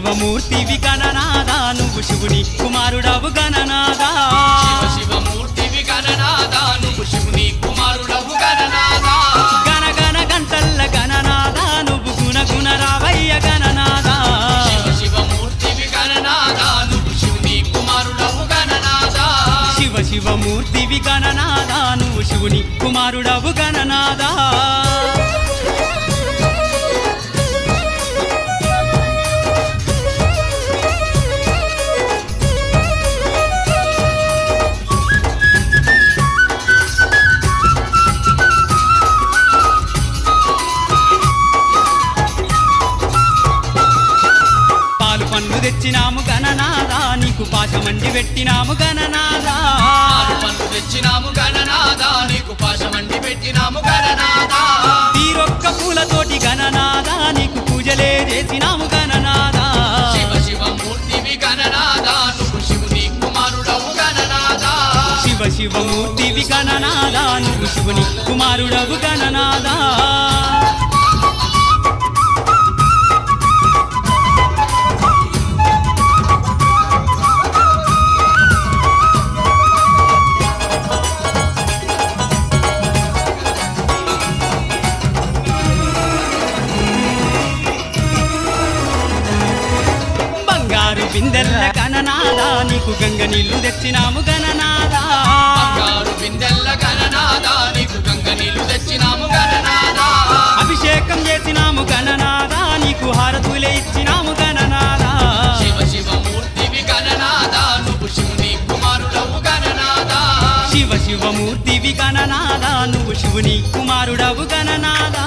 శివమూర్తివి గణనాదా నువ్వు శివుని కుమారుడవు గణనాదా శివమూర్తివి గణనాదా నువ్వు శివుని కుమారుడవు గణనాదా గణ గణ గంటల్ల గణనాదా నువ్వు గుణ గుణ రావయ్య గణనాదా శివమూర్తివి గణనాదా నువ్వు శివుని కుమారుడవు గణనాదా శివమూర్తివి గణనాదా నువ్వు శివుని కుమారుడవు గణనాదా పండ్లు తెచ్చినాము గణనాదా నీకు పాశమండి పెట్టినాము గణనాదా పండ్లు తెచ్చినాము గణనాదా నీకు పాశమండి పెట్టినాము గణనాదా తీరొక్క పూలతోటి గణనాదా నీకు పూజలే చేసినాము గణనాదా శివమూర్తివి గణనాదా నువ్వు శివుని కుమారుడవు గణనాదా శివమూర్తివి గణనాదా నువ్వు శివుని కుమారుడవు గణనాదా బిందెల్ల గణనాదా నీకు గంగ నీళ్లు తెచ్చినాము గణనాదా బంగారు బిందెల్ల గణనాదా నీకు గంగ నీళ్లు తెచ్చినాము గణనాదా అభిషేకం చేసినాము గణనాదా నీకు హారతులే ఇచ్చినాము గణనాదా శివమూర్తివి గణనాదా నువ్వు శివుని కుమారుడవు గణనాదా శివమూర్తివి గణనాదా నువ్వు శివుని కుమారుడవు గణనాదా